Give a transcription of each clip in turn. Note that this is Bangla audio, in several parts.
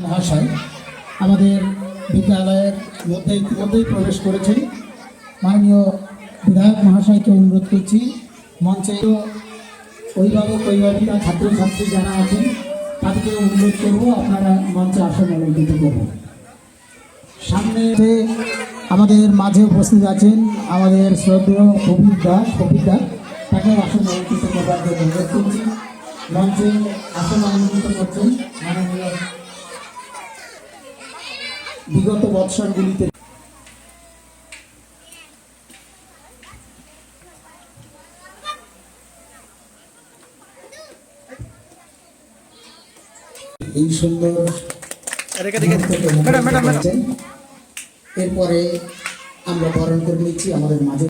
মহাশয় আমাদের বিদ্যালয়ের মধ্যে ইতিমধ্যেই প্রবেশ করেছেন। মাননীয় বিধায়ক মহাশয়কে অনুরোধ করছি মঞ্চে অভিভাবক অভিভাবিকা ছাত্রছাত্রী যারা আছেন তাদেরকে অনুরোধ করবো আপনারা মঞ্চে আসন অলঙ্কৃত করবেন। সামনে আমাদের মাঝে উপস্থিত আছেন আমাদের শ্রদ্ধেয় কবির দা তাকে আসন অলঙ্কৃত করবার জন্য অনুরোধ করছি। মঞ্চে আসন অলঙ্কৃত করছেন মাননীয় বিগত বৎসরগুলিতে এই সুন্দর এরপরে আমরা বরণ করে নিচ্ছি আমাদের মাঝে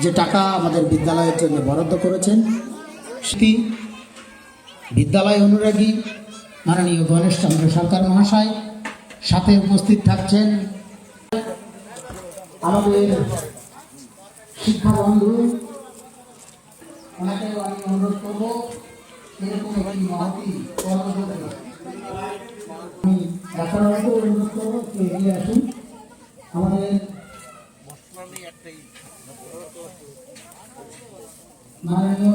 যে টাকা আমাদের বিদ্যালয়ের জন্য বরাদ্দ করেছেন সেটি বিদ্যালয় অনুরাগী মাননীয় গণেশ চন্দ্র সরকার মহাশয়, সাথে উপস্থিত থাকছেন আমাদের শিক্ষাবন্ধু। ওনাকেও আমি অনুরোধ করবো এরকম একটি মহতি আমি ডাক্তারবাবুকেও অনুরোধ করবো একটু এগিয়ে আসুন। আমাদের মাননীয়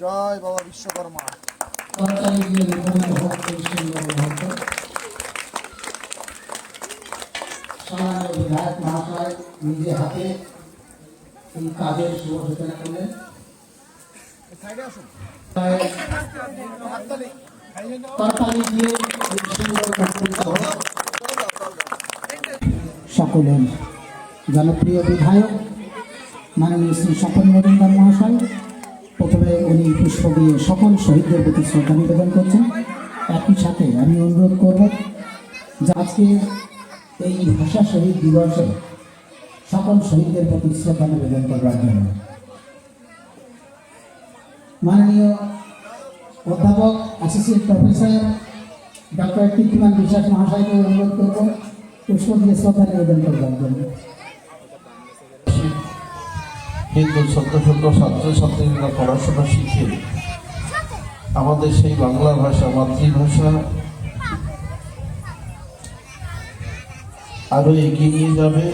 জয় বাবা বিশ্বকর্মা। বিধায়ক মহাশয় নিজে হাতে এই কাজের শুভ সূচনা করলেন। সকলের জনপ্রিয় বিধায়ক মাননীয় শ্রী স্বপন মজুমদার মহাশয় প্রথমে উনি পুষ্প দিয়ে সকল শহীদদের প্রতি শ্রদ্ধা নিবেদন করছেন। একই সাথে আমি অনুরোধ করব যে আজকে এই ভাষা শহীদ দিবসে সকল শহীদদের প্রতি শ্রদ্ধা নিবেদন করবার জন্য মাননীয় অধ্যাপক অ্যাসোসিয়েট প্রফেসর ডক্টর কীর্তিমান বিশ্বাস মহাশয়কে অনুরোধ করব পুষ্প দিয়ে শ্রদ্ধা নিবেদন করবার জন্য। কিন্তু ছোট্ট ছোট্ট ছাত্রছাত্রীরা পড়াশোনা শিখে আমাদের সেই বাংলা ভাষা মাতৃভাষা আরো এগিয়ে নিয়ে যাবে।